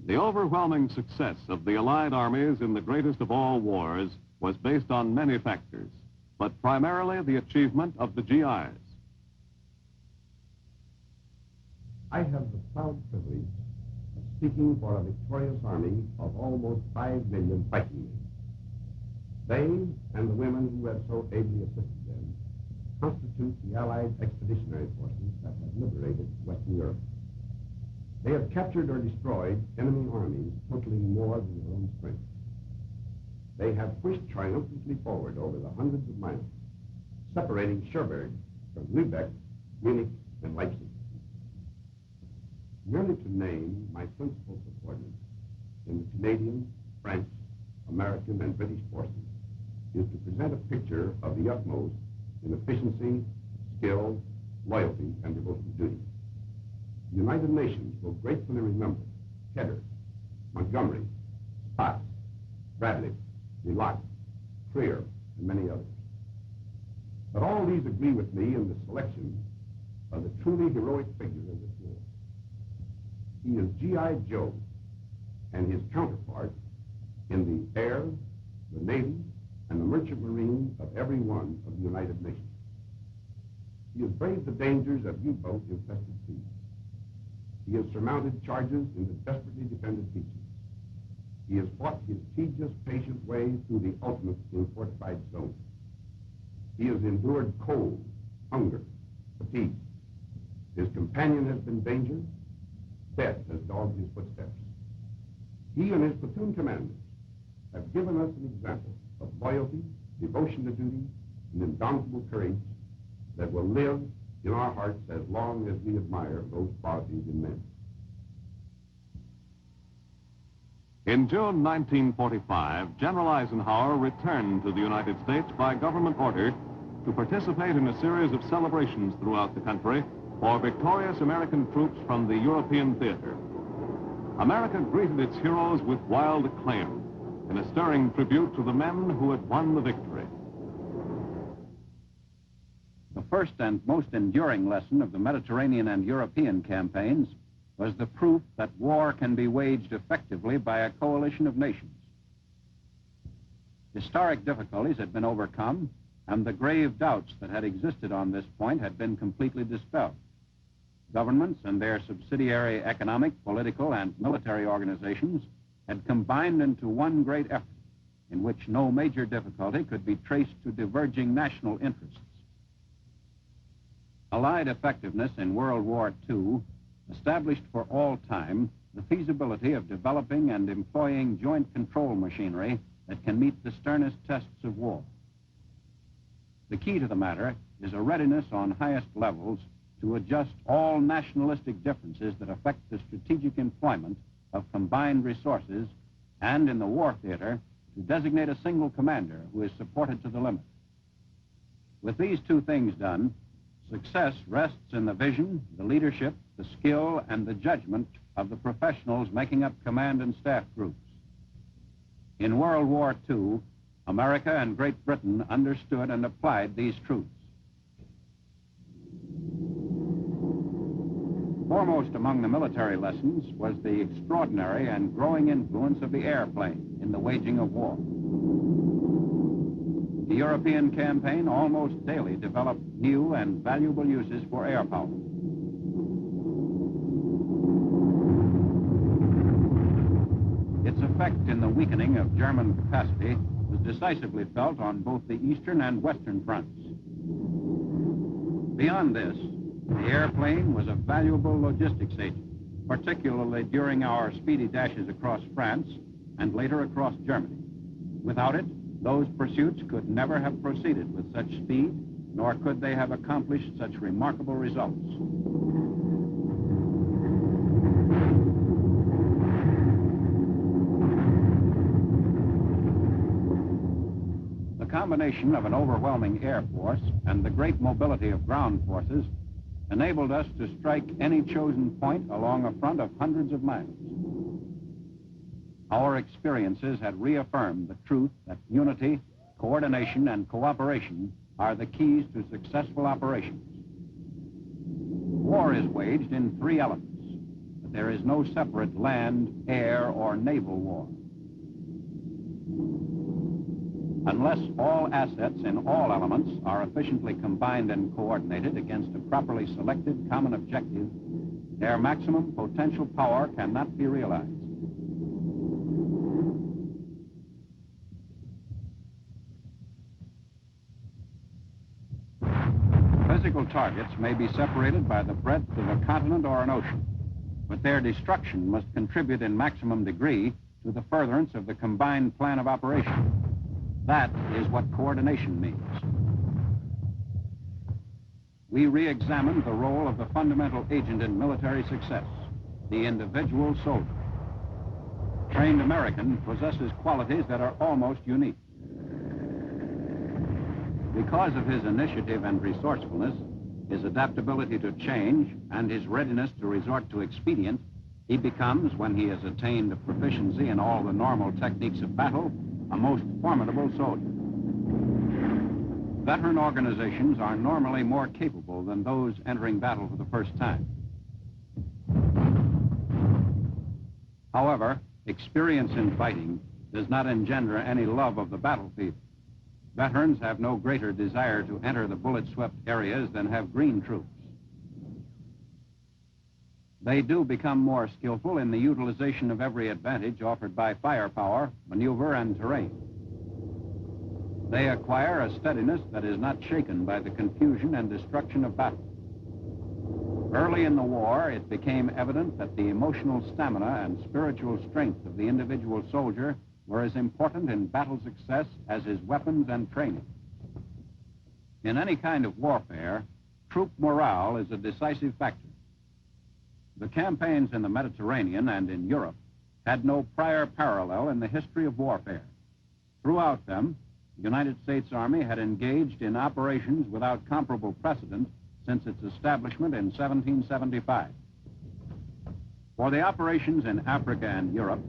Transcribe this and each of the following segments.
The overwhelming success of the Allied armies in the greatest of all wars was based on many factors, but primarily the achievement of the GIs. I have the proud privilege of speaking for a victorious army of almost 5 million fighting men. They and the women who have so ably assisted them constitute the Allied expeditionary forces that have liberated Western Europe. They have captured or destroyed enemy armies totaling more than their own strength. They have pushed triumphantly forward over the hundreds of miles, separating Cherbourg from Lübeck, Munich, and Leipzig. Merely to name my principal supporters in the Canadian, French, American, and British forces is to present a picture of the utmost in efficiency, skill, loyalty, and devotion to duty. The United Nations will gratefully remember Tedder, Montgomery, Spaatz, Bradley, Milot, Freer, and many others. But all these agree with me in the selection of the truly heroic figure in this war. He is G.I. Joe and his counterpart in the air, the Navy, and the merchant marine of every one of the United Nations. He has braved the dangers of U-boat infested seas. He has surmounted charges in the desperately defended beaches. He has fought his tedious, patient way through the ultimate in fortified zones. He has endured cold, hunger, fatigue. His companion has been danger. Death has dogged his footsteps. He and his platoon commanders have given us an example of loyalty, devotion to duty, and indomitable courage that will live in our hearts as long as we admire those qualities in men. In June 1945, General Eisenhower returned to the United States by government order to participate in a series of celebrations throughout the country for victorious American troops from the European theater. America greeted its heroes with wild acclaim in a stirring tribute to the men who had won the victory. The first and most enduring lesson of the Mediterranean and European campaigns was the proof that war can be waged effectively by a coalition of nations. Historic difficulties had been overcome, and the grave doubts that had existed on this point had been completely dispelled. Governments and their subsidiary economic, political, and military organizations had combined into one great effort in which no major difficulty could be traced to diverging national interests. Allied effectiveness in World War II established for all time the feasibility of developing and employing joint control machinery that can meet the sternest tests of war. The key to the matter is a readiness on highest levels to adjust all nationalistic differences that affect the strategic employment of combined resources, and in the war theater, to designate a single commander who is supported to the limit. With these two things done, success rests in the vision, the leadership, the skill, and the judgment of the professionals making up command and staff groups. In World War II, America and Great Britain understood and applied these truths. Foremost among the military lessons was the extraordinary and growing influence of the airplane in the waging of war. The European campaign almost daily developed new and valuable uses for air power. Its effect in the weakening of German capacity was decisively felt on both the eastern and western fronts. Beyond this, the airplane was a valuable logistics agent, particularly during our speedy dashes across France and later across Germany. Without it, those pursuits could never have proceeded with such speed, nor could they have accomplished such remarkable results. The combination of an overwhelming air force and the great mobility of ground forces enabled us to strike any chosen point along a front of hundreds of miles. Our experiences had reaffirmed the truth that unity, coordination, and cooperation are the keys to successful operations. War is waged in three elements: the there is no separate land, air, or naval war. Unless all assets in all elements are efficiently combined and coordinated against a properly selected common objective, their maximum potential power cannot be realized. Physical targets may be separated by the breadth of a continent or an ocean, but their destruction must contribute in maximum degree to the furtherance of the combined plan of operation. That is what coordination means. We re-examined the role of the fundamental agent in military success, the individual soldier. The trained American possesses qualities that are almost unique. Because of his initiative and resourcefulness, his adaptability to change, and his readiness to resort to expedient, he becomes, when he has attained a proficiency in all the normal techniques of battle, a most formidable soldier. Veteran organizations are normally more capable than those entering battle for the first time. However, experience in fighting does not engender any love of the battlefield. Veterans have no greater desire to enter the bullet-swept areas than have green troops. They do become more skillful in the utilization of every advantage offered by firepower, maneuver, and terrain. They acquire a steadiness that is not shaken by the confusion and destruction of battle. Early in the war, it became evident that the emotional stamina and spiritual strength of the individual soldier were as important in battle success as his weapons and training. In any kind of warfare, troop morale is a decisive factor. The campaigns in the Mediterranean and in Europe had no prior parallel in the history of warfare. Throughout them, the United States Army had engaged in operations without comparable precedent since its establishment in 1775. For the operations in Africa and Europe,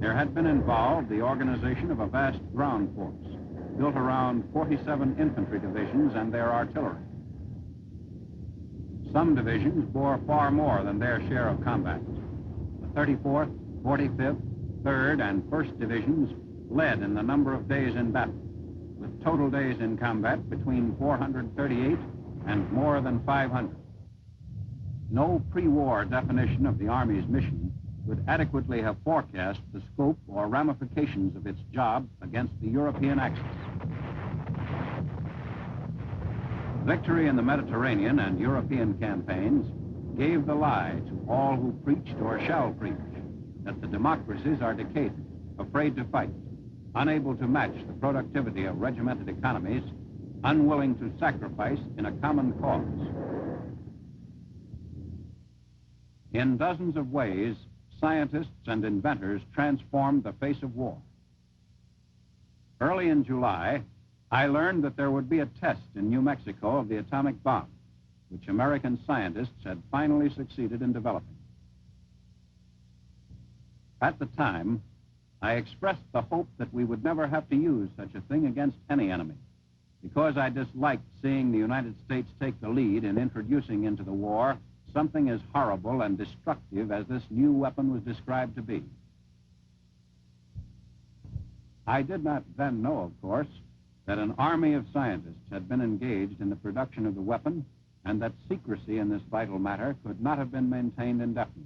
there had been involved the organization of a vast ground force, built around 47 infantry divisions and their artillery. Some divisions bore far more than their share of combat. The 34th, 45th, 3rd, and 1st Divisions led in the number of days in battle, with total days in combat between 438 and more than 500. No pre-war definition of the Army's mission could adequately have forecast the scope or ramifications of its job against the European Axis. Victory in the Mediterranean and European campaigns gave the lie to all who preached or shall preach that the democracies are decayed, afraid to fight, unable to match the productivity of regimented economies, unwilling to sacrifice in a common cause. In dozens of ways, scientists and inventors transformed the face of war. Early in July, I learned that there would be a test in New Mexico of the atomic bomb, which American scientists had finally succeeded in developing. At the time, I expressed the hope that we would never have to use such a thing against any enemy, because I disliked seeing the United States take the lead in introducing into the war something as horrible and destructive as this new weapon was described to be. I did not then know, of course, that an army of scientists had been engaged in the production of the weapon and that secrecy in this vital matter could not have been maintained indefinitely.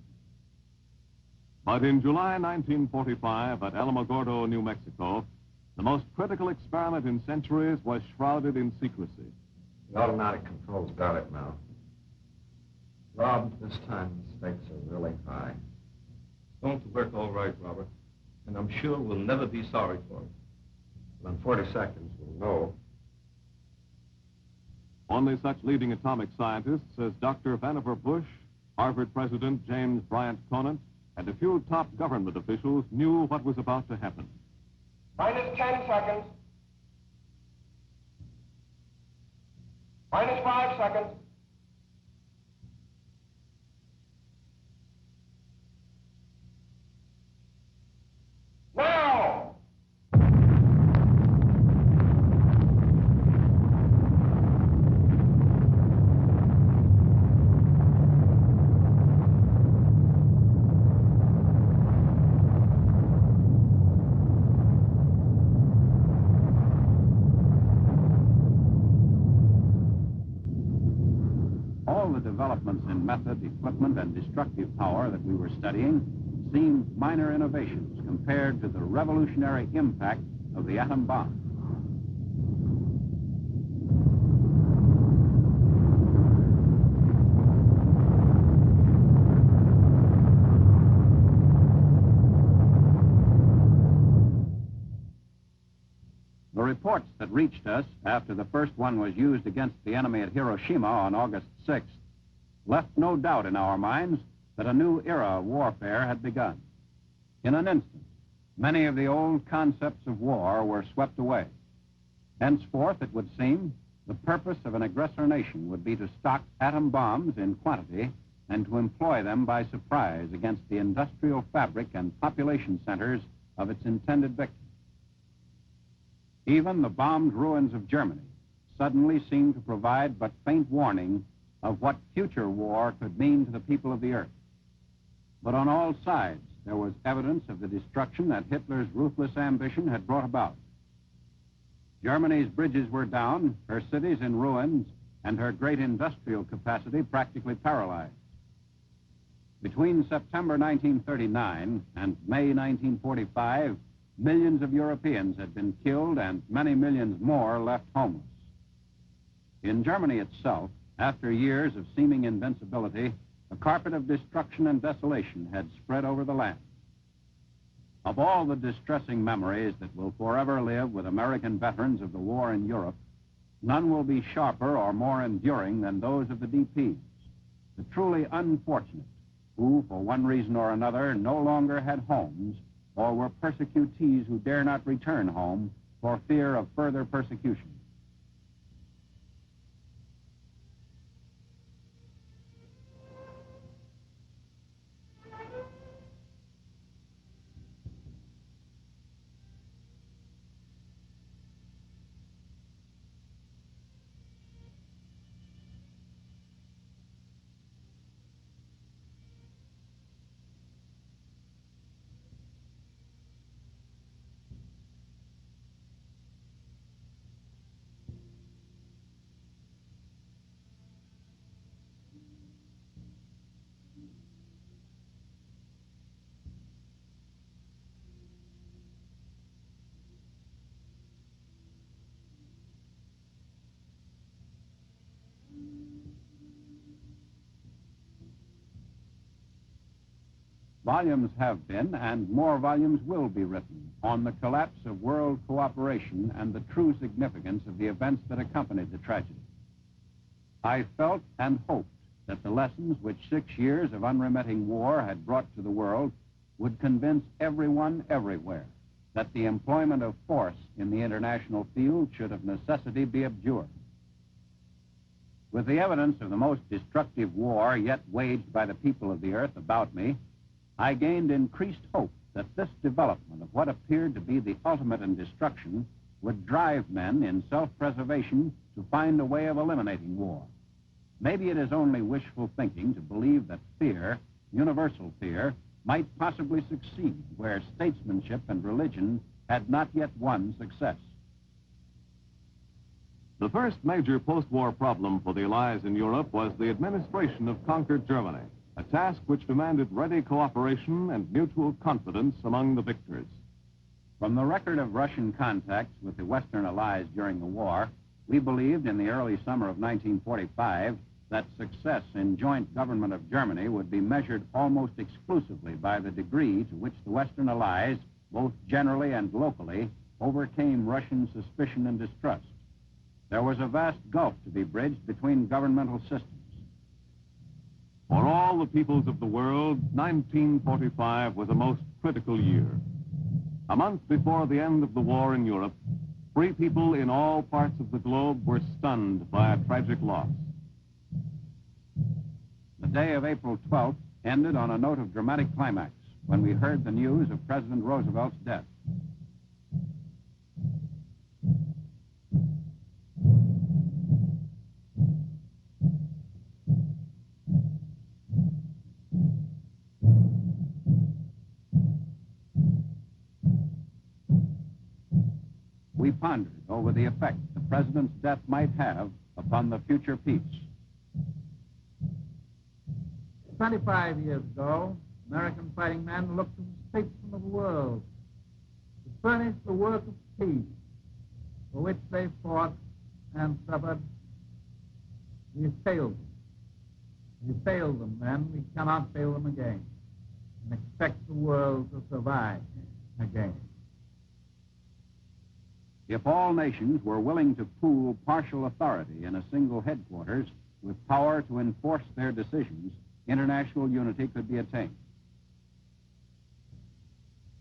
But in July 1945 at Alamogordo, New Mexico, the most critical experiment in centuries was shrouded in secrecy. The automatic controls got it now. Rob, this time the stakes are really high. It's going to work all right, Robert. And I'm sure we'll never be sorry for it. Well, in 40 seconds, we'll know. Only such leading atomic scientists as Dr. Vannevar Bush, Harvard President James Bryant Conant, and a few top government officials knew what was about to happen. Minus 10 seconds. Minus 5 seconds. Now! developments in method, equipment, and destructive power that we were studying seemed minor innovations compared to the revolutionary impact of the atom bomb. The reports that reached us after the first one was used against the enemy at Hiroshima on August 6th left no doubt in our minds that a new era of warfare had begun. In an instant, many of the old concepts of war were swept away. Henceforth, it would seem, the purpose of an aggressor nation would be to stock atom bombs in quantity and to employ them by surprise against the industrial fabric and population centers of its intended victims. Even the bombed ruins of Germany suddenly seemed to provide but faint warning of what future war could mean to the people of the earth. But on all sides, there was evidence of the destruction that Hitler's ruthless ambition had brought about. Germany's bridges were down, her cities in ruins, and her great industrial capacity practically paralyzed. Between September 1939 and May 1945, millions of Europeans had been killed and many millions more left homeless. In Germany itself, after years of seeming invincibility, a carpet of destruction and desolation had spread over the land. Of all the distressing memories that will forever live with American veterans of the war in Europe, none will be sharper or more enduring than those of the DPs, the truly unfortunate who, for one reason or another, no longer had homes or were persecutees who dare not return home for fear of further persecution. Volumes have been, and more volumes will be written, on the collapse of world cooperation and the true significance of the events that accompanied the tragedy. I felt and hoped that the lessons which 6 years of unremitting war had brought to the world would convince everyone everywhere that the employment of force in the international field should of necessity be abjured. With the evidence of the most destructive war yet waged by the people of the earth about me, I gained increased hope that this development of what appeared to be the ultimate in destruction would drive men in self-preservation to find a way of eliminating war. Maybe it is only wishful thinking to believe that fear, universal fear, might possibly succeed where statesmanship and religion had not yet won success. The first major post-war problem for the Allies in Europe was the administration of conquered Germany, a task which demanded ready cooperation and mutual confidence among the victors. From the record of Russian contacts with the Western Allies during the war, we believed in the early summer of 1945 that success in joint government of Germany would be measured almost exclusively by the degree to which the Western Allies, both generally and locally, overcame Russian suspicion and distrust. There was a vast gulf to be bridged between governmental systems. For all the peoples of the world, 1945 was a most critical year. A month before the end of the war in Europe, free people in all parts of the globe were stunned by a tragic loss. The day of April 12th ended on a note of dramatic climax when we heard the news of President Roosevelt's death. We pondered over the effect the president's death might have upon the future peace. 25 years ago, American fighting men looked to the statesmen of the world to furnish the work of peace for which they fought and suffered. We failed them. We failed them then. We cannot fail them again and expect the world to survive again. If all nations were willing to pool partial authority in a single headquarters with power to enforce their decisions, international unity could be attained.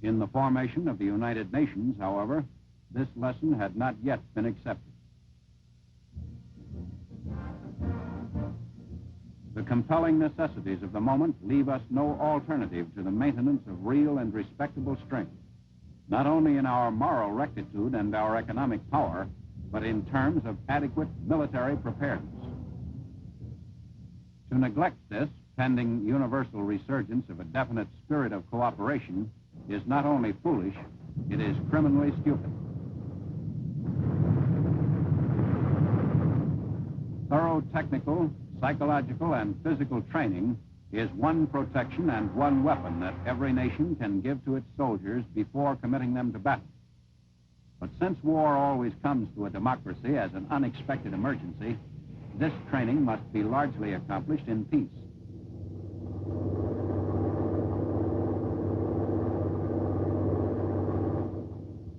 In the formation of the United Nations, however, this lesson had not yet been accepted. The compelling necessities of the moment leave us no alternative to the maintenance of real and respectable strength, not only in our moral rectitude and our economic power, but in terms of adequate military preparedness. To neglect this, pending universal resurgence of a definite spirit of cooperation, is not only foolish, it is criminally stupid. Thorough technical, psychological, and physical training is one protection and one weapon that every nation can give to its soldiers before committing them to battle. But since war always comes to a democracy as an unexpected emergency, this training must be largely accomplished in peace.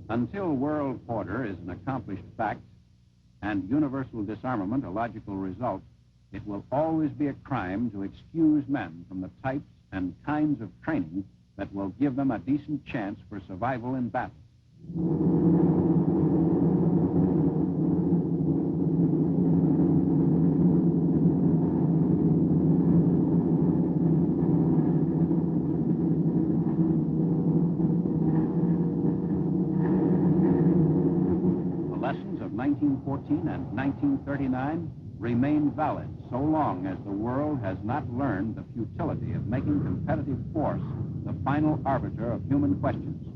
Until world order is an accomplished fact and universal disarmament a logical result, it will always be a crime to excuse men from the types and kinds of training that will give them a decent chance for survival in battle. The lessons of 1914 and 1939 remain valid so long as the world has not learned the futility of making competitive force the final arbiter of human questions.